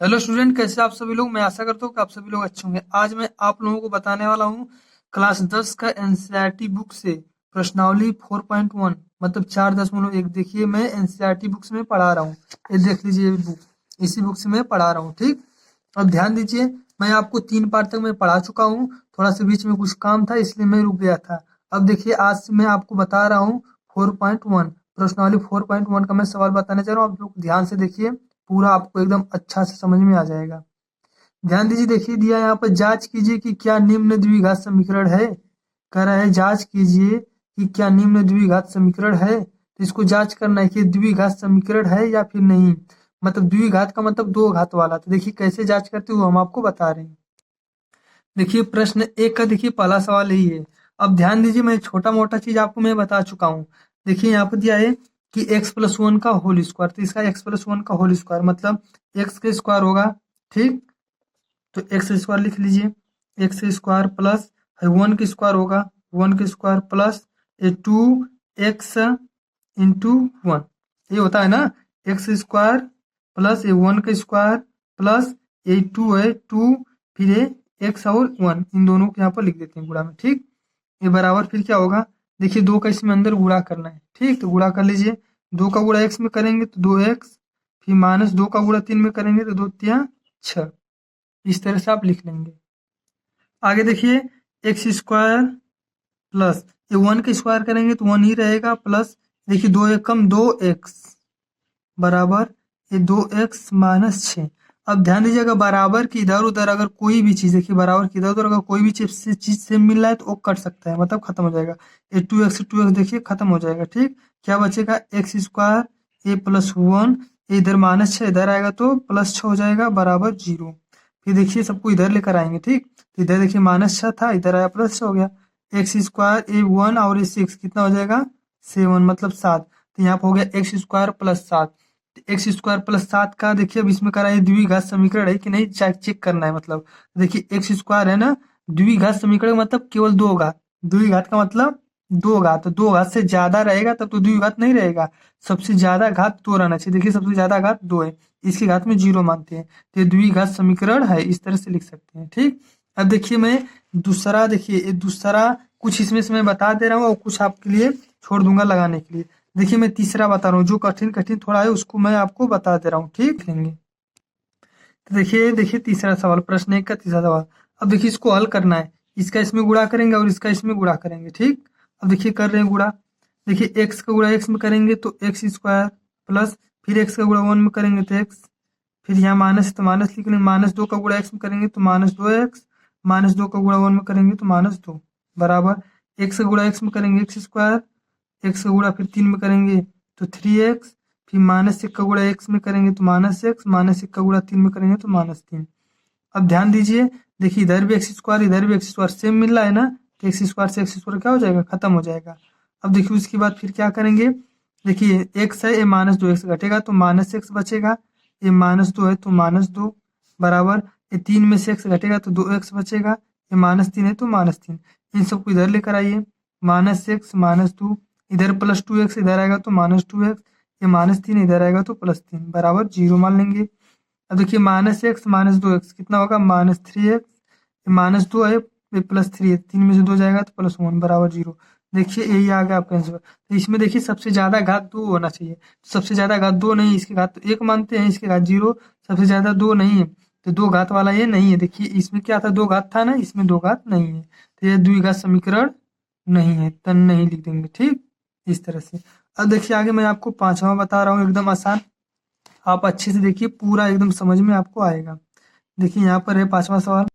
Hello student, कैसे आप सभी लोग। मैं आशा करता हूँ कि आप सभी लोग अच्छे होंगे। आज मैं आप लोगों को बताने वाला हूँ क्लास 10 का एनसीईआरटी बुक से प्रश्नावली 4.1 मतलब 4.1। देखिए, मैं एनसीईआरटी बुक से मैं पढ़ा रहा हूँ। ये देख लीजिए, ये बुक इसी बुक से मैं पढ़ा रहा हूँ। ठीक, अब ध्यान दीजिए। मैं आपको 3 पार्ट तक मैं पढ़ा चुका हूँ। थोड़ा सा बीच में कुछ काम था इसलिए मैं रुक गया था। अब देखिए, आज से मैं आपको बता रहा हूँ 4.1 प्रश्नावली 4.1 का मैं सवाल बताने जा रहा हूँ। आप लोग ध्यान से देखिए, पूरा आपको एकदम अच्छा से समझ में आ जाएगा। ध्यान दीजिए, देखिए दिया यहाँ पर, जांच कीजिए कि क्या निम्न द्विघात समीकरण है। कह रहा है जांच कीजिए कि क्या निम्न द्विघात समीकरण है। तो इसको जांच करना है कि द्विघात समीकरण है या फिर नहीं। मतलब द्विघात का मतलब दो घात वाला। तो देखिए कैसे जांच करते हो हम आपको बता रहे हैं। देखिए प्रश्न एक का देखिए पहला सवाल यही है। अब ध्यान दीजिए, मैं छोटा मोटा चीज आपको मैं बता चुका हूँ। देखिए यहाँ पर दिया है कि x+1 का होल स्क्वायर। तो इसका x+1 का होल स्क्वायर मतलब x का स्क्वायर होगा। ठीक, तो एक्स स्क्वायर लिख लीजिए। एक्स स्क्वायर प्लस 1 का स्क्वायर होगा, 1 का स्क्वायर प्लस 2x इंटू 1। ये होता है ना, एक्स स्क्वायर प्लस 1 का स्क्वायर प्लस 2 है 2, फिर ये एक्स और 1 इन दोनों को यहाँ पर लिख देते हैं गुणा में। ठीक, ये बराबर फिर क्या होगा। देखिए 2 का इसमें अंदर गुणा करना है। ठीक, तो गुणा कर लीजिए। 2 का गुणा x में करेंगे तो 2x, फिर माइनस 2 का गुणा 3 में करेंगे तो 2 तिया 6। इस तरह से आप लिख लेंगे। आगे देखिए, एक्स स्क्वायर प्लस ये 1 का स्क्वायर करेंगे तो 1 ही रहेगा, प्लस देखिए 2 एक कम 2x बराबर ये 2x-6। अब ध्यान दीजिएगा, बराबर की इधर उधर अगर कोई भी चीज, देखिए बराबर की इधर उधर अगर कोई भी चीज से मिल रहा है तो वो कट सकता है, मतलब खत्म हो जाएगा। ये 2x देखिए खत्म हो जाएगा। ठीक, क्या बचेगा, एक्स स्क्वायर a+1, इधर -6 इधर आएगा तो +6 हो जाएगा बराबर 0। फिर देखिए सबको इधर लेकर आएंगे। ठीक, तो इधर देखिए -6 था, इधर आया +6 हो गया। एक्स स्क्वायर a1 और a6 कितना हो जाएगा 7 मतलब 7। तो यहाँ पर हो गया x² + 7। x² + 7 का देखिए अब इसमें करा है द्विघात समीकरण है कि नहीं चेक करना है। मतलब देखिए x² है ना, द्विघात समीकरण मतलब केवल दो घात। द्विघात का मतलब दो घात, तो दो घात से ज्यादा रहेगा तब तो द्विघात नहीं रहेगा। सबसे ज्यादा घात 2 रहना चाहिए। देखिए सबसे ज्यादा घात 2 है, इसकी घात में 0 मानते हैं, तो ये द्विघात समीकरण है, इस तरह से लिख सकते हैं। ठीक, अब देखिए मैं दूसरा, देखिए ये दूसरा कुछ इसमें से मैं बता दे रहा हूँ और कुछ आपके लिए छोड़ दूंगा लगाने के लिए। देखिए मैं तीसरा बता रहा हूँ, जो कठिन कठिन थोड़ा है उसको मैं आपको बता दे रहा हूँ। ठीक लेंगे, तो देखिए देखिए तीसरा सवाल, प्रश्न एक का तीसरा सवाल। अब देखिए इसको हल करना है। इसका इसमें गुणा करेंगे और इसका इसमें गुणा करेंगे। ठीक, अब देखिए कर रहे हैं गुणा। देखिए एक्स का गुणा एक्स में करेंगे तो x² प्लस, फिर एक्स का गुणा 1 में करेंगे तो x, फिर यहाँ माइनस तो माइनस लिख लेंगे। -2 का गुणा x में करेंगे तो -2x, -2 का गुणा 1 में करेंगे तो -2 बराबर x का गुणा x में करेंगे x², x का गुणा फिर 3 में करेंगे तो 3x, फिर -1 का गुणा x में करेंगे तो -x, -1 का गुणा 3 में करेंगे तो -3। अब ध्यान दीजिए, देखिए इधर भी x² इधर भी x² सेम मिल रहा है ना, तो x² से x² क्या हो जाएगा, खत्म हो जाएगा। अब देखिए उसके बाद फिर क्या करेंगे। देखिए x है, ये -2x घटेगा तो -x बचेगा, ये -2 है तो -2 बराबर ये 3 में से x घटेगा तो 2x बचेगा, ये -3 है तो -3। इन सबको इधर लेकर आइए, -x -2, इधर +2x इधर आएगा तो -2x, ये -3 इधर आएगा तो +3 बराबर 0 मान लेंगे। अब देखिए -x -2x कितना होगा -3x, -2 है ये +3 है, 3 में से 2 जाएगा तो +1 बराबर 0। देखिए यही आ गया आपका आंसर। तो इसमें देखिए सबसे ज्यादा घात 2 होना चाहिए। सबसे ज्यादा घात 2 नहीं, इसकी घात तो 1 मानते हैं, इसकी घात 0, सबसे ज्यादा 2 नहीं है, तो 2 घात वाला ये नहीं है। देखिए इसमें क्या था, 2 घात था ना, इसमें 2 घात नहीं है, तो ये द्विघात समीकरण नहीं है, तन नहीं लिख देंगे। ठीक, इस तरह से। अब देखिए आगे मैं आपको पांचवा बता रहा हूँ, एकदम आसान। आप अच्छे से देखिए, पूरा एकदम समझ में आपको आएगा। देखिए यहाँ पर है पांचवा सवाल।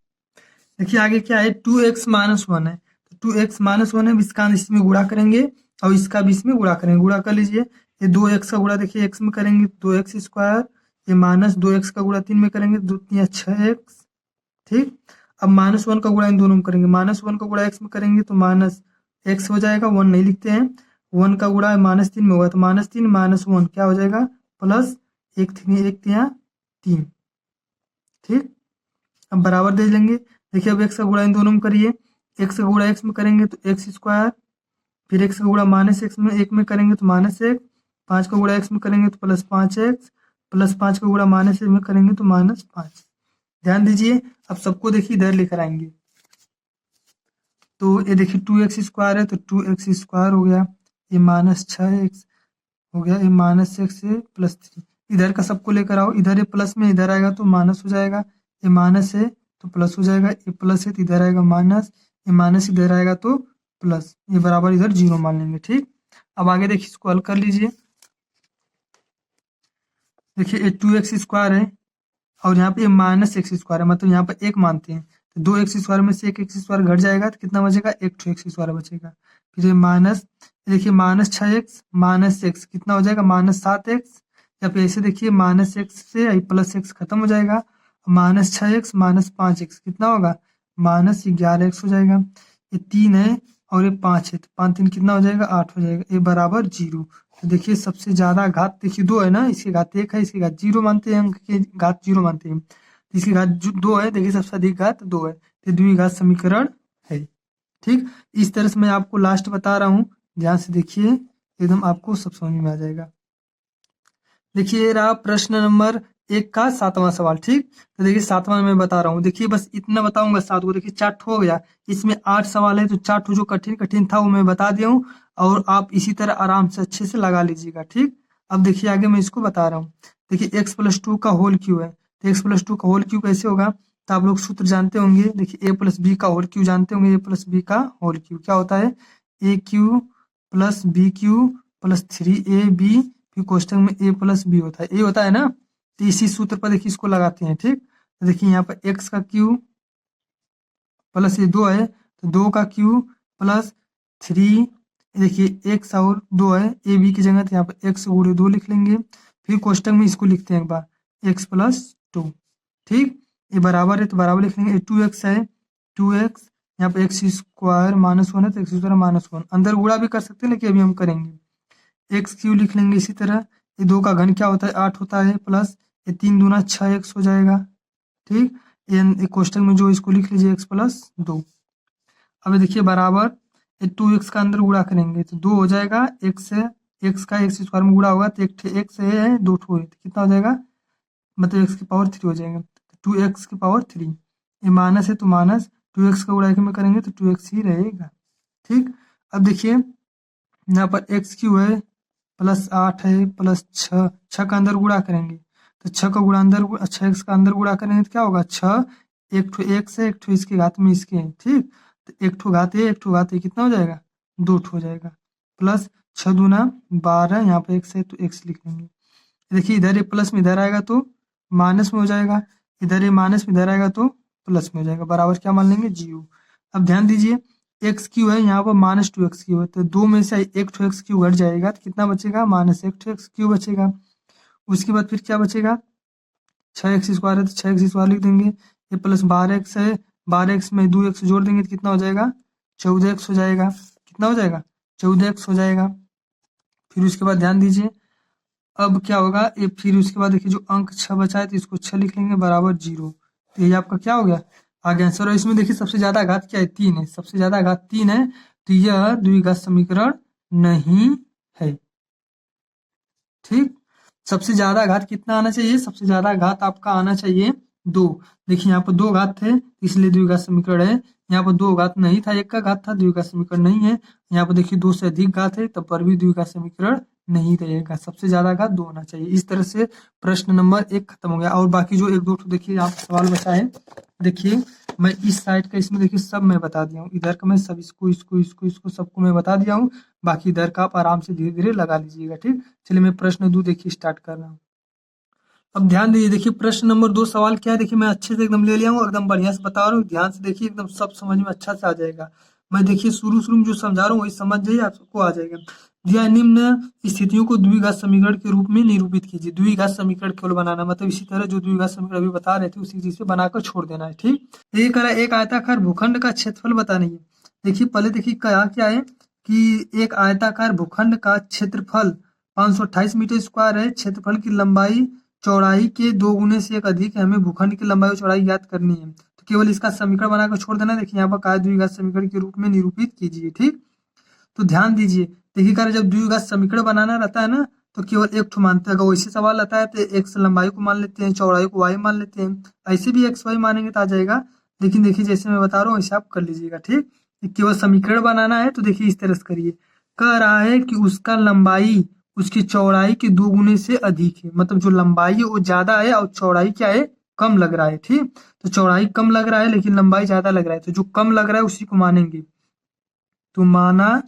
देखिए आगे क्या है, 2x-1 है, तो 2x-1 है, इसका इसमें गुणा करेंगे और इसका भी इसमें गुणा करेंगे। गुणा कर लीजिए, ये 2x का गुणा देखिए x में करेंगे 2x², ये -2x का गुणा 3 में करेंगे 2 तिया 6x। ठीक, अब -1 का गुणा इन दोनों में करेंगे, -1 का गुणा x में करेंगे तो -x हो जाएगा, 1 नहीं लिखते हैं। 1 का गुणा -3 में होगा तो -3 -1 क्या हो जाएगा, प्लस 1 तिया 3। ठीक, अब बराबर दे लेंगे। देखिए अब x का गुणा इन दोनों में करिए, x का गुणा x में करेंगे तो x², फिर x का गुणा -x में 1 में करेंगे तो -1, 5 का गुणा x में करेंगे तो +5x, +5 का गुणा माइनस में करेंगे तो -5। ध्यान दीजिए, अब सबको देखिए इधर लेकर आएंगे तो ये देखिए 2x² है तो 2x² हो गया, ये -6x हो गया, ये -x है +3। इधर का सबको लेकर आओ, इधर ये प्लस में इधर आएगा तो माइनस हो जाएगा, ये माइनस है तो प्लस हो जाएगा, ये प्लस है तो इधर आएगा माइनस, ये माइनस इधर आएगा तो प्लस, ये बराबर इधर 0 मान लेंगे। ठीक, अब आगे देखिए इसको हल कर लीजिए। देखिए ये 2x² है और यहाँ पे -x² है, मतलब यहाँ पर एक मानते हैं तो 2x² में से एक x² घट जाएगा तो कितना बचेगा, एक ठो x² बचेगा। फिर ये माइनस, देखिए -6x -x कितना हो जाएगा, -7x, या फिर ऐसे देखिए -x से +x खत्म हो जाएगा, -6x -5x कितना होगा, -11x हो जाएगा। ये 3 है और ये 5 है तो 5 3 कितना हो जाएगा, 8 हो जाएगा, ये बराबर 0। तो देखिए सबसे ज्यादा घात देखिए 2 है ना, इसकी घात 1 है, इसकी घात 0 मानते हैं, अंक की घात 0 मानते हैं, इसकी घात 2 है, देखिए सबसे अधिक घात 2 है, तो द्विघात समीकरण है। ठीक, इस तरह से मैं आपको लास्ट बता रहा हूँ, ध्यान से देखिए, एकदम आपको सब समझ में आ जाएगा। देखिए रहा प्रश्न नंबर 1 का 7वां सवाल। ठीक, तो देखिए 7वां मैं बता रहा हूँ, देखिए बस इतना बताऊंगा 7 को, देखिए 4 हो गया, इसमें 8 सवाल है तो 4 जो कठिन कठिन था वो मैं बता दिया हूँ, और आप इसी तरह आराम से अच्छे से लगा लीजिएगा। ठीक, अब देखिए आगे मैं इसको बता रहा हूँ। देखिए x+2 का होल क्यू है, तो x+2 का होल क्यू कैसे होगा, तो आप लोग सूत्र जानते होंगे, देखिए a+b का होल क्यू जानते होंगे, a+b का होल क्यू क्या होता है, a³ + b³ + 3ab, फिर कोष्टक में a+b होता है, ये होता है ना, तो इसी सूत्र पर देखिए इसको लगाते हैं। ठीक, तो देखिए यहाँ पर x का क्यू प्लस ये 2 है तो 2 का क्यू प्लस 3, देखिए x और 2 है, ए बी की जगह तो यहाँ पर x गुणे 2 लिख लेंगे, फिर कोष्टक में इसको लिखते हैं एक बार x+2। ठीक, ये बराबर है तो बराबर लिख लेंगे, 2x है 2x, यहाँ पे x² -1 है तो x² -1, अंदर गुणा भी कर सकते हैं लेकिन अभी हम करेंगे, x³ लिख लेंगे इसी तरह, ये 2 का घन क्या होता है, 8 होता है, प्लस ये 3 दूना 6x हो जाएगा। ठीक, ये कोष्टक में जो इसको लिख लीजिए x+2। अब देखिए बराबर ये 2x का अंदर गुणा करेंगे तो 2 हो जाएगा, x है, x का x² में गुणा होगा तो एक x है 2 ठो है तो कितना हो जाएगा, मतलब x की पावर 3 हो जाएगा, 2x की पावर 3, ये माइनस है तो माइनस, 2x का गुणा में करेंगे तो 2x ही रहेगा। ठीक, अब देखिए यहाँ पर x³ है +8 है +6, 6 का अंदर गुणा करेंगे तो 6 का गुणा अंदर 6x का अंदर गुणा करेंगे तो क्या होगा, 6, एक ठो x है, एक ठो इसके घात में इसके है। ठीक, तो एक ठो घात है, एक ठो घात है, कितना हो जाएगा, 2 ठो हो जाएगा, प्लस 6 दूना 12, यहाँ पे x है तो x लिख लेंगे। देखिए इधर ये प्लस में इधर आएगा तो माइनस में हो जाएगा, इधर ये माइनस में इधर आएगा तो प्लस में हो जाएगा, बराबर क्या मान लेंगे, 0। अब ध्यान दीजिए x³ है यहाँ पर -2x³ है तो 2 में से एक ठो x³ घट जाएगा तो कितना बचेगा, -1 ठो x³ बचेगा। उसके बाद फिर क्या बचेगा, 6x² है तो 6x² लिख देंगे, ये प्लस 12x है, 12x में 2x जोड़ देंगे तो कितना हो जाएगा, 14x हो जाएगा, कितना हो जाएगा, 14x हो जाएगा। फिर उसके बाद ध्यान दीजिए अब क्या होगा, ये फिर उसके बाद देखिए जो अंक 6 बचा है तो इसको 6 लिख लेंगे, बराबर 0। तो ये आपका क्या हो गया, आगे आंसर। और इसमें देखिए सबसे ज्यादा घात क्या है, 3 है, सबसे ज्यादा घात 3 है तो यह द्विघात समीकरण नहीं है। ठीक, सबसे ज्यादा घात कितना आना चाहिए, सबसे ज्यादा घात आपका आना चाहिए 2। देखिए यहाँ पर 2 घात थे इसलिए द्विघात समीकरण है, यहाँ पर 2 घात नहीं था, 1 का घात था, द्विघात समीकरण नहीं है। यहाँ पर देखिए 2 से अधिक घात है तब पर भी द्विघात समीकरण नहीं रहेगा, सबसे ज्यादा घात 2 होना चाहिए। इस तरह से प्रश्न नंबर 1 खत्म हो गया, और बाकी जो 1 2 देखिए आप सवाल बचा है, देखिए मैं इस साइड का इसमें देखिए सब मैं बता दिया हूँ, इधर का मैं सब इसको सबको मैं बता दिया हूँ, बाकी इधर का आप आराम से धीरे धीरे लगा लीजिएगा। ठीक, चलिए मैं प्रश्न 2 देखिए स्टार्ट कर रहा हूँ। अब ध्यान दीजिए, देखिए प्रश्न नंबर 2 सवाल क्या है, देखिए मैं अच्छे से एकदम ले लिया हूँ, एकदम बढ़िया से बता रहा हूँ, ध्यान से देखिए एकदम सब समझ में अच्छा से आ जाएगा। मैं देखिए शुरू शुरू में जो समझा रहा हूँ वही समझ जाइए, आपको आ जाएगा। दिया निम्न स्थितियों को द्विघात समीकरण के रूप में निरूपित कीजिए, द्विघात समीकरण केवल बनाना, मतलब इसी तरह जो द्विघात समीकरण अभी बता रहे थे उसी चीज से बनाकर छोड़ देना है। ठीक, ये कह रहा है एक आयताकार भूखंड का क्षेत्रफल बताना है। देखिए पहले देखिए क्या है कि एक आयताकार भूखंड का क्षेत्रफल 528 मीटर स्क्वायर है, क्षेत्रफल की लंबाई चौड़ाई के 2 गुने से एक अधिक है, हमें भूखंड की लंबाई और चौड़ाई ज्ञात करनी है, तो केवल इसका समीकरण बनाकर छोड़ देना। देखिए यहाँ पर काय द्विघात समीकरण के रूप में निरूपित कीजिए। ठीक, तो ध्यान दीजिए, देखिए जब द्विघात समीकरण बनाना रहता है ना तो केवल एक ठो मानते हैं। अगर वैसे सवाल आता है तो एक्स लंबाई को मान लेते हैं, चौड़ाई को वाई मान लेते हैं, ऐसे भी एक्स वाई मानेंगे तो आ जाएगा। लेकिन देखिए जैसे मैं बता रहा हूँ वैसे आप कर लीजिएगा, ठीक। केवल समीकरण बनाना है तो देखिए इस तरह से करिए। कह रहा है कि उसका लंबाई उसकी चौड़ाई के 2 गुने से अधिक है, मतलब जो लंबाई है वो ज्यादा है और चौड़ाई क्या है, कम लग रहा है, ठीक। तो चौड़ाई कम लग रहा है लेकिन लंबाई ज्यादा लग रहा है, तो जो कम लग रहा है उसी को मानेंगे। तो माना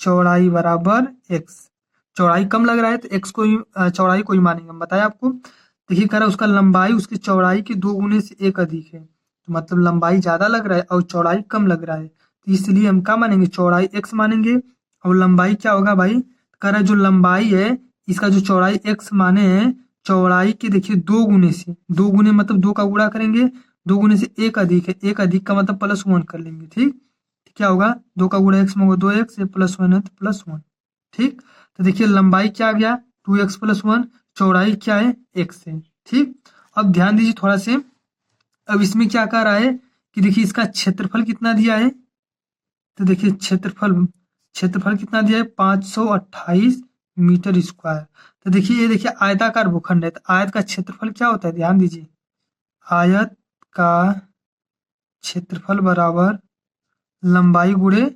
चौड़ाई बराबर एक्स, चौड़ाई कम लग रहा है तो एक्स को ही चौड़ाई को ही मानेंगे। हम बताया आपको। देखिए कह रहा है उसका लंबाई उसकी चौड़ाई के 2 गुने से 1 अधिक है, तो मतलब लंबाई ज्यादा लग रहा है और चौड़ाई कम लग रहा है, तो इसलिए हम क्या मानेंगे, चौड़ाई एक्स मानेंगे। और लंबाई क्या होगा भाई, कह रहा है जो लंबाई है इसका जो चौड़ाई एक्स माने हैं, चौड़ाई के देखिए 2 गुने से, 2 गुने मतलब 2 का गुणा करेंगे, 2 गुने से 1 अधिक है, 1 अधिक का मतलब +1 कर लेंगे, ठीक। क्या होगा, 2 का गुणा एक्स में होगा 2x, ये +1 है तो +1, ठीक। तो देखिए लंबाई क्या आ गया 2x + 1, चौड़ाई क्या है x है, ठीक। अब ध्यान दीजिए थोड़ा से, अब इसमें क्या कह रहा है कि देखिए इसका क्षेत्रफल कितना दिया है, तो देखिए क्षेत्रफल क्षेत्रफल कितना दिया है 528 मीटर स्क्वायर। तो देखिए ये देखिए आयताकार भूखंड है, तो आयत का क्षेत्रफल क्या होता है, ध्यान दीजिए, आयत का क्षेत्रफल बराबर लंबाई गुणे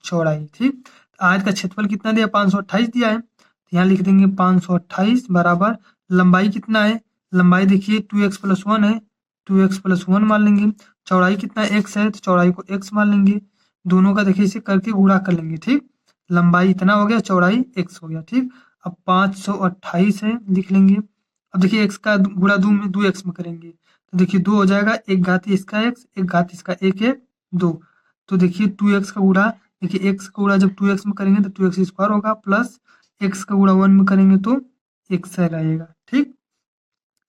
चौड़ाई, ठीक। आयत का क्षेत्रफल कितना दिया 528 दिया है, तो यहाँ लिख देंगे 528 बराबर लंबाई कितना है, लंबाई देखिए 2x + 1 है, 2x + 1 मान लेंगे। चौड़ाई कितना x है तो चौड़ाई को x मान लेंगे। दोनों का देखिए इसे करके गुणा कर लेंगे, ठीक। लंबाई इतना हो गया, चौड़ाई x हो गया, ठीक। अब 528 है लिख लेंगे। अब देखिए x का गुणा 2x में करेंगे तो देखिए 2 हो जाएगा, एक घात इसका x, एक घात इसका 1 है 2। तो देखिए 2x का गुणा, देखिए x का गुणा जब 2x में करेंगे तो 2x स्क्वायर होगा, प्लस x का गुणा 1 में करेंगे तो x रहेगा, ठीक।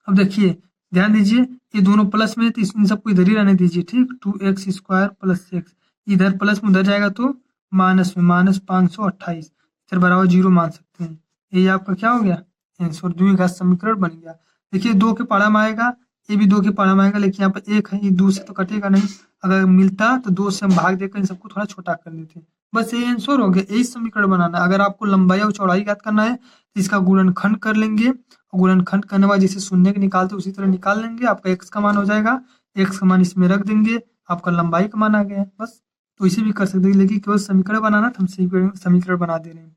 अब देखिए ध्यान दीजिए, ये दोनों प्लस में है तो इन सबको इधर ही रहने दीजिए, ठीक। 2x स्क्वायर प्लस x, इधर प्लस में उधर जाएगा तो माइनस में, -528, इधर बराबर 0 मान सकते हैं। ये आपका क्या हो गया आंसर, द्विघात समीकरण बन गया। देखिए 2 के पारा में आएगा, ये भी 2 के पारा में आएगा, लेकिन यहाँ पर 1 है, ये 2 से तो कटेगा नहीं, अगर मिलता तो 2 से हम भाग देकर इन सबको थोड़ा छोटा कर देते। बस ये आंसर हो गया, यही समीकरण बनाना है। अगर आपको लंबाई और चौड़ाई ज्ञात करना है तो इसका गुणनखंड कर लेंगे, और गुणनखंड करने के बाद जैसे शून्य के निकालते उसी तरह निकाल लेंगे, आपका x का मान हो जाएगा, x का मान इसमें रख देंगे, आपका लंबाई का मान आ गया है, बस। तो इसे भी कर सकते हैं, लेकिन केवल समीकरण बनाना था, हम समीकरण बना दे रहे हैं।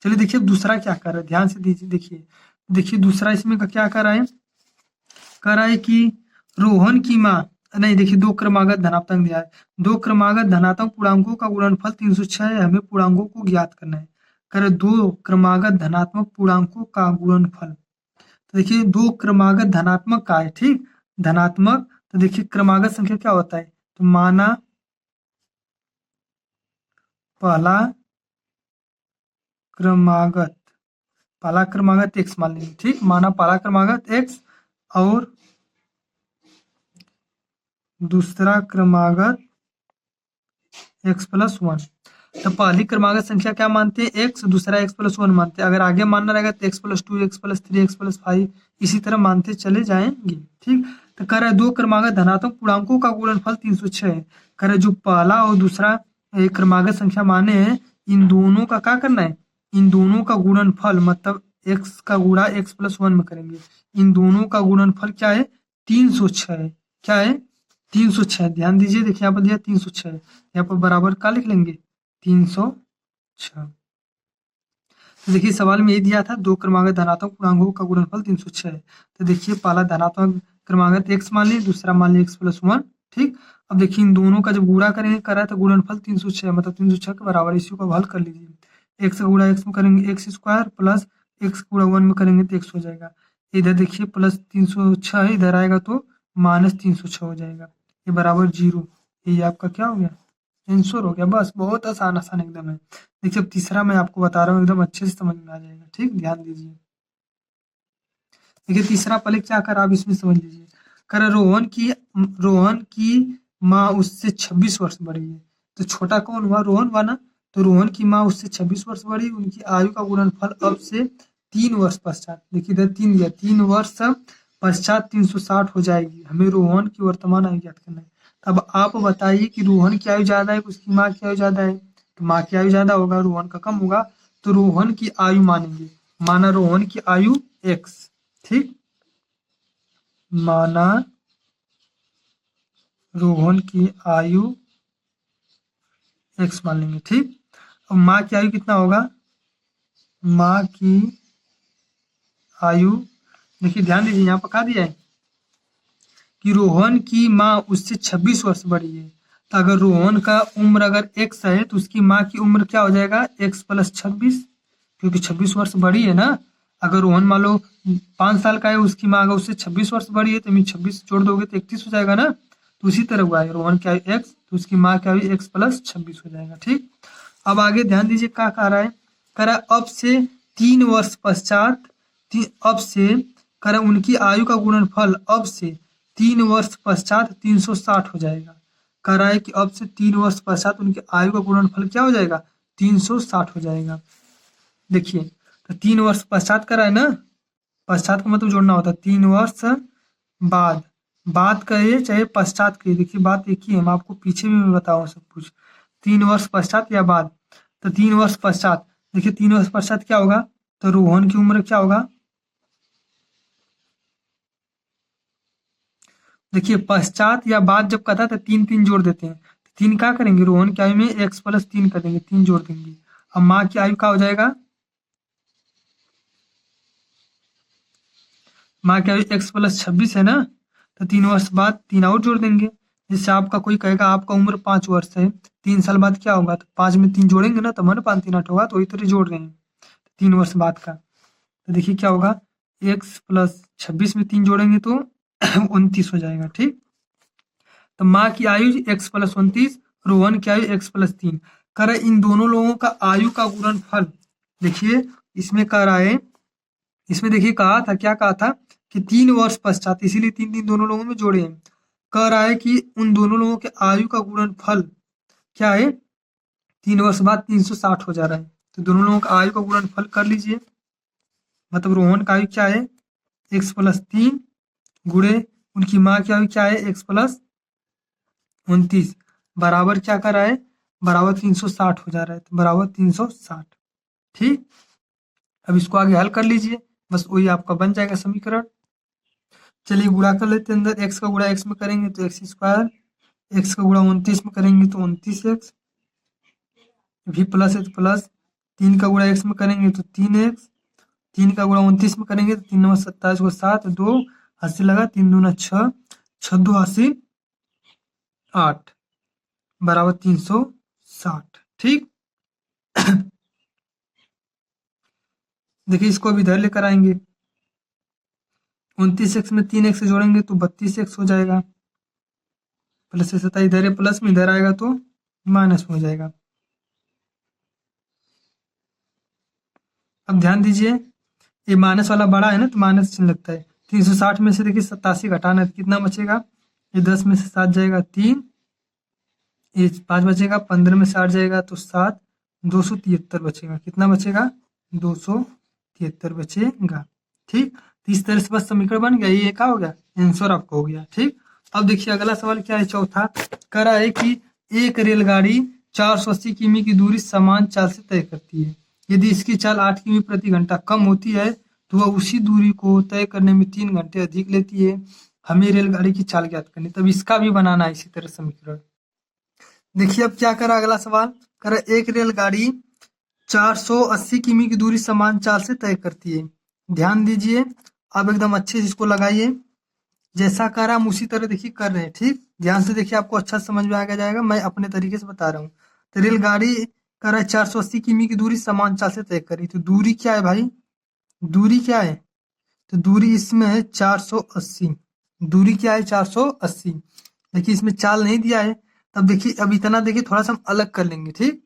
चलिए देखिए अब दूसरा क्या कर रहा है, ध्यान से दीजिए, देखिए देखिए दूसरा इसमें का क्या कर रहा है, कह रहा है कि रोहन की माँ, नहीं देखिए 2 क्रमागत धनात्मक दिया है, 2 क्रमागत धनात्मक पूर्णांकों का गुणनफल 306 है, हमें पूर्णांकों को ज्ञात करना है। कर 2 क्रमागत धनात्मक पूर्णांकों का गुणनफल, तो देखिए 2 क्रमागत धनात्मक का है, ठीक, धनात्मक। तो देखिए क्रमागत संख्या क्या होता है, तो माना पहला क्रमागत, पहला क्रमागत x मान लेंगे, ठीक, माना पहला क्रमागत x और दूसरा क्रमागत x + 1। तो पहली क्रमागत संख्या क्या मानते हैं x, दूसरा x + 1 मानते हैं। अगर आगे मानना रहेगा तो x + 2, x + 3, x + 5 इसी तरह मानते चले जाएंगे, ठीक। तो कह रहा है 2 क्रमागत धनात्मक पूर्णांकों का गुणनफल 306 है। कह रहा है जो पहला और दूसरा क्रमागत संख्या माने हैं, इन दोनों का क्या करना है, इन दोनों का गुणनफल मतलब x का गुणा x + 1 में करेंगे। इन दोनों का गुणनफल क्या है 306 है, क्या है 306। ध्यान दीजिए, देखिए यहाँ पर दिया 306, यहाँ पर बराबर का लिख लेंगे 306। तो देखिए सवाल में ये दिया था 2 क्रमागत धनात्मक पूर्णांकों का गुणनफल 306 है। तो देखिए पहला धनात्मक क्रमागत x मान लिया, दूसरा मान लिया x + 1, ठीक। अब देखिए इन दोनों का जब गुणा करेंगे करा तो गुणनफल 306, मतलब 306 के बराबर, इसी को हल कर लीजिए। x का गुणा x में करेंगे x स्क्वायर, प्लस x का गुणा 1 में करेंगे तो x हो जाएगा। इधर देखिए प्लस 306 इधर आएगा तो -306 हो जाएगा, ये बराबर 0। ये आपका क्या हो गया आंसर हो गया, बस बहुत आसान आसान एकदम है। देखिए अब तीसरा मैं आपको बता रहा हूँ, एकदम अच्छे से समझ में आ जाएगा, ठीक, ध्यान दीजिए। देखिए तीसरा पहले क्या करा आप इसमें समझ लीजिए। कर रोहन की माँ उससे 26 वर्ष बड़ी है, तो छोटा कौन हुआ, रोहन हुआ ना। तो रोहन की माँ उससे 26 वर्ष बड़ी, उनकी आयु का गुणनफल अब से 3 वर्ष पश्चात, देखिए इधर 3 दिया, 3 वर्ष पश्चात 360 हो जाएगी। हमें रोहन की वर्तमान आयु ज्ञात करना है। अब आप बताइए कि रोहन की आयु ज्यादा है कि उसकी माँ की आयु ज्यादा है, तो माँ की आयु ज्यादा होगा, रोहन का कम होगा, तो रोहन की आयु मानेंगे, माना रोहन की आयु x, ठीक, माना रोहन की आयु x मान लेंगे, ठीक। अब माँ की आयु कितना होगा, माँ की आयु, देखिए ध्यान दीजिए यहाँ पर कहा दिया है कि रोहन की माँ उससे 26 वर्ष बड़ी है। तो अगर रोहन का उम्र अगर x है तो उसकी माँ की उम्र क्या हो जाएगा, x प्लस 26, क्योंकि 26 वर्ष बड़ी है ना। अगर रोहन मान लो 5 साल का है, उसकी माँ अगर उससे 26 वर्ष बड़ी है तो 26 जोड़ दोगे तो 31 हो जाएगा ना। तो उसी तरह हुआ है, रोहन की आयु x तो उसकी माँ की आयु x प्लस 26 हो जाएगा, ठीक। अब आगे ध्यान दीजिए क्या कह रहा है, कह रहा है अब से 3 वर्ष पश्चात, अब से कह रहा है उनकी आयु का गुणनफल अब से 3 वर्ष पश्चात 360 हो जाएगा। कह रहा है कि अब से 3 वर्ष पश्चात उनकी आयु का गुणनफल क्या हो जाएगा, 360 हो जाएगा। देखिए तो 3 वर्ष पश्चात कह रहा है ना, पश्चात का मतलब जोड़ना होता है, 3 वर्ष बाद, बात कहिए चाहे पश्चात कहिए, देखिए बात एक ही है, मैं आपको पीछे भी मैं बताऊँ सब कुछ, 3 वर्ष पश्चात या बाद। तो 3 वर्ष पश्चात, देखिए 3 वर्ष पश्चात क्या होगा, तो रोहन की उम्र क्या होगा, देखिए पश्चात या बाद जब कहता है तो 3 3 जोड़ देते हैं, 3 क्या करेंगे, रोहन की आयु में x प्लस 3 कर देंगे, 3 जोड़ देंगे। अब माँ की आयु क्या हो जाएगा, माँ की आयु x प्लस 26 है ना, तो 3 वर्ष बाद 3 और जोड़ देंगे। जिससे आपका कोई कहेगा आपका उम्र 5 वर्ष है, 3 साल बाद क्या होगा, तो 5 में 3 जोड़ेंगे ना तो मन 5 3 8 होगा, तो वही तरह जोड़ रहे हैं 3 वर्ष बाद का। तो देखिए क्या होगा, x प्लस 26 में 3 जोड़ेंगे तो 29 हो जाएगा, ठीक। तो माँ की आयु x प्लस 29, रोहन की आयु x प्लस 3। कह रहा है इन दोनों लोगों का आयु का गुणनफल, देखिए इसमें कह रहा है, इसमें देखिए कहा था, क्या कहा था कि 3 वर्ष पश्चात, इसीलिए 3 3 दोनों लोगों में जोड़े हैं। कह रहा है कि उन दोनों लोगों के आयु का गुणनफल क्या है, 3 वर्ष बाद 360 हो जा रहा है। तो दोनों लोगों का आयु का गुणनफल कर लीजिए, मतलब रोहन का आयु क्या है, x प्लस 3 गुणे उनकी माँ की आयु क्या है, x प्लस 29 बराबर क्या कर रहा है, बराबर 360 हो जा रहा है, तो बराबर 360, ठीक। अब इसको आगे हल कर लीजिए, बस वही आपका बन जाएगा समीकरण। चलिए गुणा कर लेते हैं, अंदर x का गुणा x में करेंगे तो x स्क्वायर, x का गुणा 29 में करेंगे तो 29x, भी प्लस है तो प्लस, 3 का गुणा x में करेंगे तो 3x, 3 का गुणा 29 में करेंगे तो 3 9 27 को 7, 2 80 लगा, 3 दूना 6, 6 2 80, 8 बराबर 360, ठीक। देखिए इसको अभी इधर लेकर आएंगे, 29x में 3x जोड़ेंगे तो 32x हो जाएगा, प्लस से 27 इधर है, प्लस में इधर आएगा तो माइनस में हो जाएगा। अब ध्यान दीजिए ये माइनस वाला बड़ा है ना तो माइनस चिन्ह लगता है, 360 में से देखिए 87 घटाना है तो कितना बचेगा, ये 10 में से 7 जाएगा 3, ये 5 बचेगा, 15 में से 8 जाएगा तो 7, 273 बचेगा, कितना बचेगा, 273 बचेगा, ठीक। तो इस तरह से बस समीकरण बन गया, ये क्या हो गया, आंसर आपको हो गया, ठीक। अब देखिए अगला सवाल क्या है, चौथा कह रहा है कि एक रेलगाड़ी 480 किमी की दूरी समान चाल से तय करती है, यदि इसकी चाल 8 किमी प्रति घंटा कम होती है तो वह उसी दूरी को तय करने में 3 घंटे अधिक लेती है, हमें रेलगाड़ी की चाल ज्ञात करनी। तब इसका भी बनाना है इसी तरह समीकरण। देखिए अब क्या करा अगला सवाल, करा एक रेलगाड़ी 480 किमी की दूरी समान चाल से तय करती है। ध्यान दीजिए, अब एकदम अच्छे से इसको लगाइए, जैसा करा हम उसी तरह देखिए कर रहे हैं, ठीक। ध्यान से देखिए आपको अच्छा समझ में आ गया जाएगा, मैं अपने तरीके से बता रहा हूँ। तो रेलगाड़ी करा है 480 किमी की दूरी समान चाल से तय करी, तो दूरी क्या है भाई, दूरी क्या है, तो दूरी इसमें है 480, दूरी क्या है 480। देखिए इसमें चाल नहीं दिया है, तब देखिए अब इतना देखिए थोड़ा सा हम अलग कर लेंगे, ठीक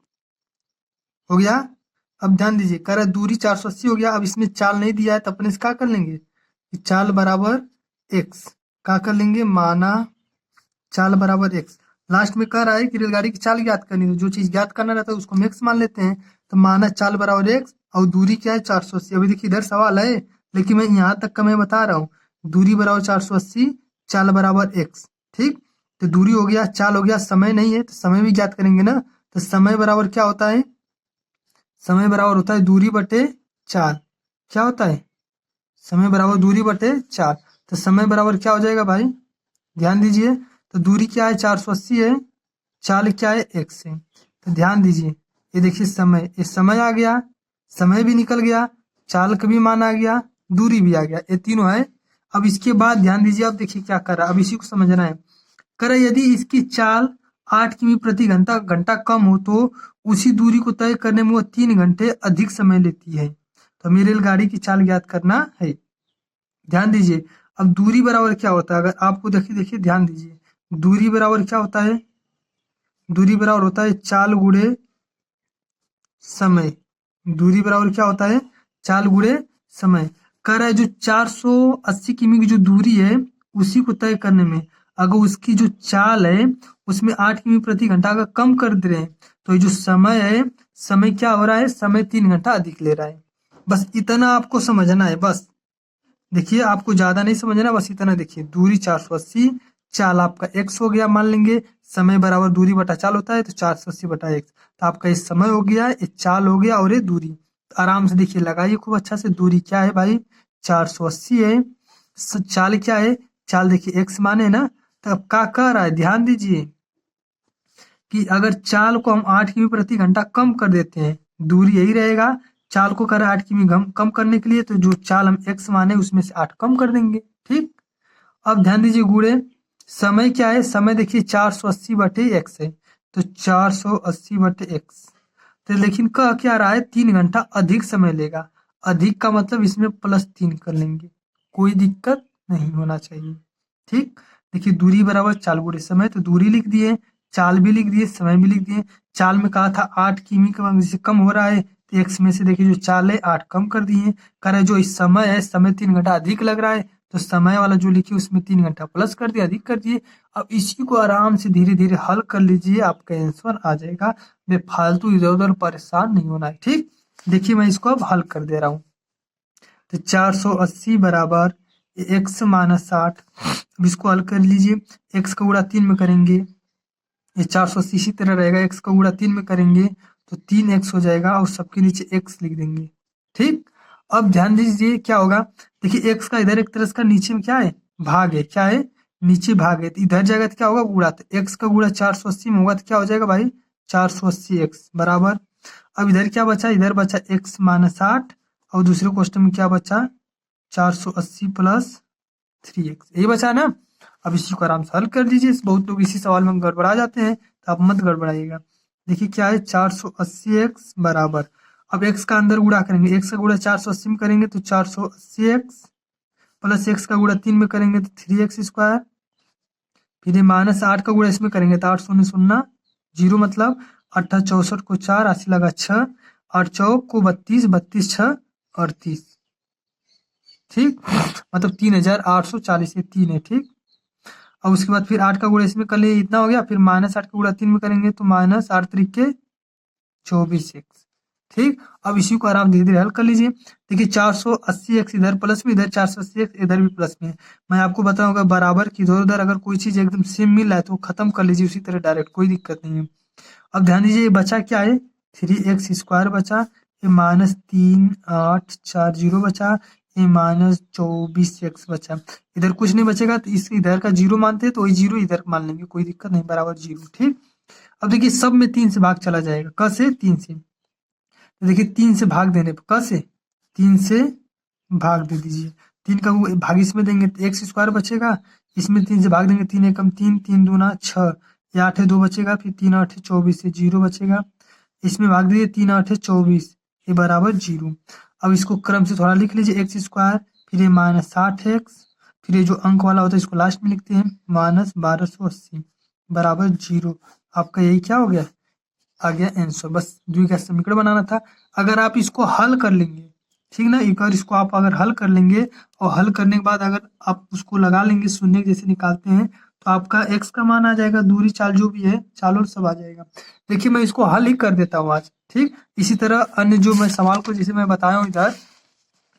हो गया। अब ध्यान दीजिए कह रहा है दूरी 480 हो गया, अब इसमें चाल नहीं दिया है तो अपने से क्या कर लेंगे कि चाल बराबर x, क्या कर लेंगे, माना चाल बराबर x। लास्ट में कह रहा है कि रेलगाड़ी की चाल ज्ञात करनी है, तो जो चीज ज्ञात करना रहता है उसको हम x मान लेते हैं, तो माना चाल बराबर x और दूरी क्या है 480। अभी देखिए इधर सवाल है लेकिन मैं यहाँ तक का मैं बता रहा हूँ, दूरी बराबर 480, चाल बराबर x, ठीक। तो दूरी हो गया, चाल हो गया, समय नहीं है तो समय भी ज्ञात करेंगे ना, तो समय बराबर क्या होता है, समय बराबर होता है दूरी बटे चाल, क्या होता है, समय बराबर दूरी बटे 4। तो समय बराबर क्या हो जाएगा भाई, ध्यान दीजिए। तो दूरी क्या है 480 है, चाल क्या है x है। तो ध्यान दीजिए, ये देखिए समय, ये समय आ गया, समय भी निकल गया, चाल का भी मान आ गया, दूरी भी आ गया, ये तीनों है। अब इसके बाद ध्यान दीजिए, अब देखिए क्या कर रहा है, अब इसी को समझना है। कर यदि इसकी चाल 8 किमी प्रति घंटा घंटा कम हो तो उसी दूरी को तय करने में वो 3 घंटे अधिक समय लेती है। तो हमें रेलगाड़ी की चाल ज्ञात करना है। ध्यान दीजिए, अब दूरी बराबर क्या होता है, अगर आपको देखिए देखिए ध्यान दीजिए, दूरी बराबर क्या होता है, दूरी बराबर होता है चाल गुणे समय। दूरी बराबर क्या होता है, चाल गुणे समय। कह रहा है जो 480 किमी की जो दूरी है उसी को तय करने में अगर उसकी जो चाल है उसमें 8 किमी प्रति घंटा अगर कम कर दे रहे हैं तो ये जो समय है, समय क्या हो रहा है, समय 3 घंटा अधिक ले रहा है। बस इतना आपको समझना है बस। देखिए आपको ज्यादा नहीं समझना, बस इतना देखिए, दूरी 480, चाल आपका x हो गया मान लेंगे, समय बराबर दूरी बटा चाल होता है, तो 480 बटा x। तो आपका ये समय हो गया, ये चाल हो गया और ये दूरी। तो आराम से देखिए लगाइए खूब अच्छा से, दूरी क्या है भाई 480 है, चाल क्या है, चाल देखिए x माने ना। तो अब क्या कह रहा है, ध्यान दीजिए कि अगर चाल को हम 8 किमी प्रति घंटा कम कर देते हैं, दूरी यही रहेगा, चाल को करें 8 किमी कम करने के लिए, तो जो चाल हम x माने उसमें से 8 कम कर देंगे। ठीक, अब ध्यान दीजिए गुणे समय क्या है, समय देखिए 480 बटे x है, तो 480 बटे x। तो लेकिन कह क्या रहा है, 3 घंटा अधिक समय लेगा। अधिक का मतलब इसमें +3 कर लेंगे, कोई दिक्कत नहीं होना चाहिए। ठीक, देखिए दूरी बराबर चाल गुणे समय, तो दूरी लिख दिए, चाल भी लिख दिए, समय भी लिख दिए। चाल में कहा था 8 किमी का से कम हो रहा है, तो x में से देखिए जो चाल है 8 कम कर दिए। कह रहे जो इस समय है, समय 3 घंटा अधिक लग रहा है, तो समय वाला जो लिखिए उसमें 3 घंटा प्लस कर दिए, अधिक कर दिए। अब इसी को आराम से धीरे धीरे हल कर लीजिए, आपका आंसर आ जाएगा। बेफालतू इधर उधर परेशान नहीं होना है। ठीक, देखिए मैं इसको अब हल कर दे रहा हूँ। तो 480 बराबर x माइनस 60, अब इसको हल कर लीजिए, x का गुणा 3 में करेंगे, ये 480 इसी तरह रहेगा, x का गुणा 3 में करेंगे तो 3x हो जाएगा और सबके नीचे x लिख देंगे। ठीक, अब ध्यान दीजिए क्या होगा, देखिए x का इधर एक तरह का नीचे में क्या है, भाग है, क्या है, नीचे भाग है, तो इधर जाएगा तो क्या होगा गुणा, तो x का गुणा 480 में होगा तो क्या हो जाएगा भाई 480x बराबर। अब इधर क्या बचा, इधर बचा x माइनस 60 और दूसरे क्वेश्चन में क्या बचा 480 प्लस 3x, यही बचा ना। अब इसी को आराम से हल कर दीजिए, बहुत लोग इसी सवाल में गड़बड़ा जाते हैं, तो आप मत गड़बड़ाइएगा। देखिए क्या है 480x बराबर, अब x का अंदर गुणा करेंगे, x का गुणा 480 में करेंगे तो 480x प्लस x का गुणा 3 में करेंगे तो 3x स्क्वायर, फिर माइनस 8 का गुणा इसमें करेंगे तो 8 शून्य शून्य जीरो, मतलब 8 64 को 4, 80 लगा 6, 8 चौक को 32, 32 6 38। ठीक, मतलब 3840, ये 3 है। ठीक, अब उसके बाद फिर 8 का गुणा इसमें कर लिए, इतना हो गया, फिर माइनस 8 का गुणा 3 में करेंगे तो माइनस 8 तरीके 24x। ठीक, अब इसी को आराम धीरे धीरे हल कर लीजिए। देखिए 480x इधर प्लस में, इधर 480x इधर भी प्लस में। मैं आपको बताऊंगा बराबर की इधर उधर अगर कोई चीज एकदम सेम मिल रहा है तो वो खत्म कर लीजिए उसी तरह डायरेक्ट, कोई दिक्कत नहीं है। अब ध्यान दीजिए ये बचा क्या है, 3x स्क्वायर बचा, ये -3840 बचा, ये -24x बचा। इधर कुछ नहीं बचेगा तो इस इधर का जीरो मानते हैं तो वही जीरो इधर मान लेंगे, कोई दिक्कत नहीं, बराबर जीरो। ठीक, अब देखिए सब में 3 से भाग चला जाएगा, क से 3 से, तो देखिए 3 से भाग देने पर, क से 3 से भाग दे दीजिए, 3 का भाग इसमें देंगे तो x स्क्वायर बचेगा, इसमें 3 से भाग देंगे, 3 एकम 3, 3 दूना 6, ये 8 2 बचेगा, फिर 3 8 24 से 0 बचेगा, इसमें भाग दीजिए 3 8 24, ये बराबर 0। अब इसको क्रम से थोड़ा लिख लीजिए, x स्क्वायर फिर ये -60x, फिर ये जो अंक वाला होता है इसको लास्ट में लिखते हैं -1280 बराबर 0। आपका यही क्या हो गया, आ गया आंसर। बस द्विघात समीकरण बनाना था। अगर आप इसको हल कर लेंगे, ठीक ना, एक बार इसको आप अगर हल कर लेंगे और हल करने के बाद अगर आप उसको लगा लेंगे शून्य जैसे निकालते हैं तो आपका x का मान आ जाएगा, दूरी चाल जो भी है चाल और सब आ जाएगा। देखिए मैं इसको हल ही कर देता हूँ आज। ठीक, इसी तरह अन्य जो मैं सवाल को जैसे मैं बताया हूँ इधर,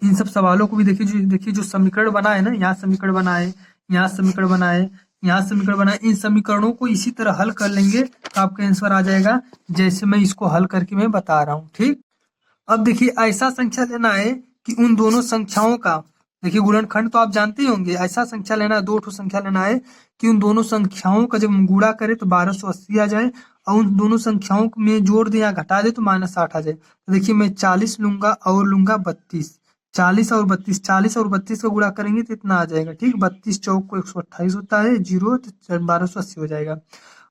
इन सब सवालों को भी देखिए जो समीकरण बना है ना, यहाँ समीकरण बना है, यहाँ समीकरण बना है, यहाँ समीकरण बना है, इन समीकरणों को इसी तरह हल कर लेंगे तो आपका आंसर आ जाएगा जैसे मैं इसको हल करके मैं बता रहा हूँ। ठीक, अब देखिए ऐसा संख्या लेना है कि उन दोनों संख्याओं का, देखिए गुणनखंड तो आप जानते ही होंगे, ऐसा संख्या लेना है, दो ठो संख्या लेना है कि उन दोनों संख्याओं का जब हम गुणा करें तो 1280 आ जाए, और उन दोनों संख्याओं में जोड़ दे या घटा दे तो -8 आ जाए। तो देखिए मैं 40 लूंगा और लूंगा 32, 40 और 32, 40 और 32 का गुणा करेंगे तो इतना आ जाएगा, ठीक। 32 चौक को 128 होता है, जीरो तो 1280 हो जाएगा।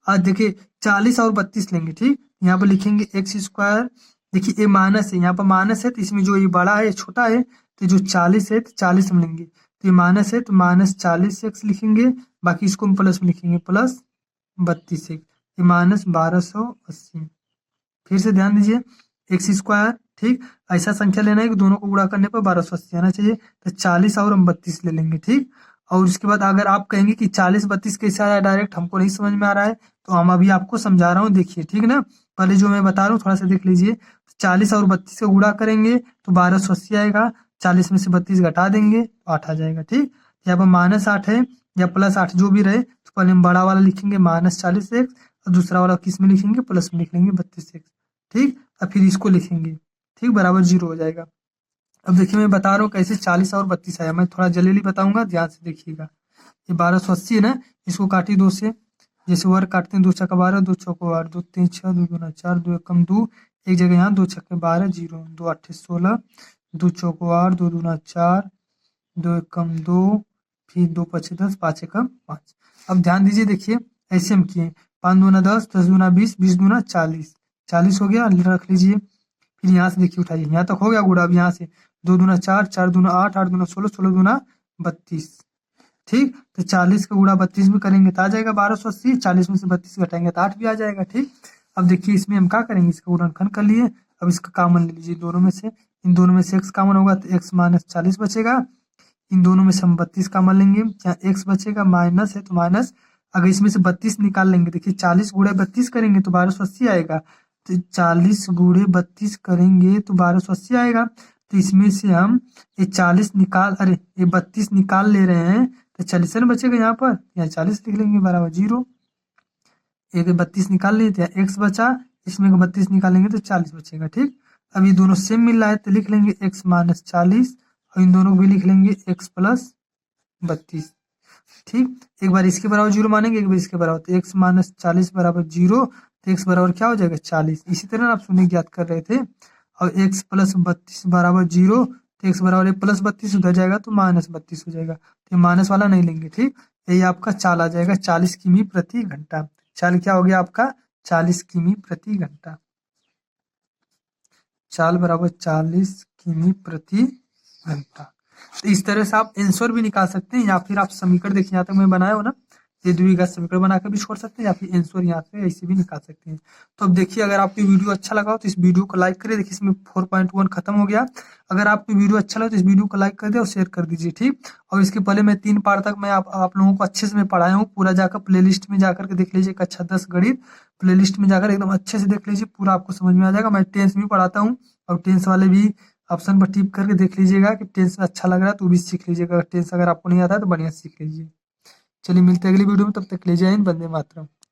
आज देखिए 40 और 32 लेंगे, ठीक। यहाँ पर लिखेंगे एक्स स्क्वायर, देखिए ये माइनस है, यहाँ पर माइनस है तो इसमें जो ये बड़ा है ये छोटा है, तो जो 40 है तो 40 में लेंगे, तो ये माइनस है तो -40 लिखेंगे, बाकी इसको हम प्लस में लिखेंगे, प्लस 32 ये -1280। फिर से ध्यान दीजिए, एक्स स्क्वायर, ठीक। ऐसा संख्या लेना है कि दोनों को गुणा करने पर 1280 आना चाहिए, तो 40 और हम 32 ले लेंगे, ठीक। और उसके बाद अगर आप कहेंगे कि 40-32 कैसे आया डायरेक्ट, हमको नहीं समझ में आ रहा है, तो हम अभी आपको समझा रहा हूँ, देखिए, ठीक ना। पहले जो मैं बता रहा हूँ थोड़ा सा देख लीजिए, 40 और 32 का गुणा करेंगे तो 1280 आएगा, 40 में से 32 घटा देंगे तो 8 आ जाएगा, ठीक। यहाँ पर -8 है या +8 जो भी रहे, तो पहले हम बड़ा वाला लिखेंगे -40x, और दूसरा वाला किस में लिखेंगे, प्लस में लिख लेंगे 32x, ठीक। और फिर इसको लिखेंगे, ठीक, बराबर 0 हो जाएगा। अब देखिए मैं बता रहा हूँ कैसे 40 और 32 आया, मैं थोड़ा जल्दी बताऊंगा, ध्यान से देखिएगा। ये 1280 है ना, इसको काटिए 2 से, जैसे वर्ग काटते हैं, 2 छक्का 12, 2 चौको 8, 2 3 6, 2 दूना 4, 2 एकम 2, एक जगह यहाँ 2 छक्के 12, 0, 2 8 16, 2 चौको 8, 2 दूना 4, 2 एकम 2, फिर 2 5 10, 5 एकम 5। अब ध्यान दीजिए, देखिए ऐसे हम किए, 5 दूना 10, 10 दूना 20, 20 दूना 40, 40 हो गया, रख लीजिए। फिर यहाँ से देखिए उठाइए, यहाँ तक हो गया गुणा। अब यहाँ से 2 दूना 4, 4 दूना 8, 8 दूना 16, 16 दूना 32, ठीक। तो 40 का गुणा 32 में करेंगे तो आ जाएगा 1280, 40 में से 32 घटाएंगे तो 8 भी आ जाएगा, ठीक। अब देखिए इसमें हम क्या करेंगे, इसका गुणनखंड कर लिए, अब इसका कॉमन ले लीजिए दोनों में से, इन दोनों में से x कॉमन होगा तो x -40 बचेगा, इन दोनों में से हम 32 कॉमन लेंगे, यहाँ x बचेगा, माइनस है तो माइनस, अगर इसमें से 32 निकाल लेंगे, देखिए 40 गुणा 32 करेंगे तो 1280 आएगा, तो 40 गुणे 32 करेंगे तो 1280 आएगा। तो इसमें से हम ये 40 निकाल, अरे ये 32 निकाल ले रहे हैं, तो 40 न बचेगा, यहाँ 40 लिख लेंगे, बराबर 0। एक 32 निकाल लिए थे, एक्स बचा, इसमें 32 निकालेंगे तो 40 बचेगा, ठीक। अब ये दोनों सेम मिल रहा है तो लिख लेंगे x -40, और इन दोनों को भी लिख लेंगे x + 32, ठीक। एक बार इसके बराबर 0 मानेंगे, एक बार इसके बराबर, तो x -40 बराबर 0, तो x बराबर क्या हो जाएगा, 40। इसी तरह आप शून्य ज्ञात कर रहे थे, और x + 32 बराबर 0, तो x बराबर +32 उधर जाएगा तो -32 हो जाएगा, तो माइनस वाला नहीं लेंगे, ठीक। यही आपका चाल आ जाएगा, 40 किमी प्रति घंटा। चाल क्या हो गया आपका, 40 किमी प्रति घंटा। चाल बराबर 40 किमी प्रति घंटा। तो इस तरह से आप आंसर भी निकाल सकते हैं, या फिर आप समीकरण देखिए, यहाँ तक मैं बनाया हूँ ना, ये द्विघात समीकरण बनाकर भी छोड़ सकते हैं, या फिर आंसर यहाँ से ऐसे भी निकाल सकते हैं। तो अब देखिए, अगर आपको वीडियो अच्छा लगा हो तो इस वीडियो को लाइक करिए, देखिए इसमें 4.1 खत्म हो गया। अगर आपको वीडियो अच्छा लगा तो इस वीडियो को लाइक कर दे और शेयर कर दीजिए, ठीक। और इसके पहले मैं 3 पार्ट तक मैं आप लोगों को अच्छे से मैं पढ़ाया हूँ, पूरा जाकर प्लेलिस्ट में जाकर के देख लीजिए, कक्षा 10 गणित प्लेलिस्ट में जाकर एकदम अच्छे से देख लीजिए, पूरा आपको समझ में आ जाएगा। मैं टेंस भी पढ़ाता हूँ, और टेंस वाले भी ऑप्शन पर टिप करके देख लीजिएगा कि टेंस अच्छा लग रहा है तो भी सीख लीजिएगा, टेंस अगर आपको नहीं आता है तो बढ़िया सीख लीजिए। चलिए मिलते हैं अगली वीडियो में, तब तक ले जाए, वंदे मातरम।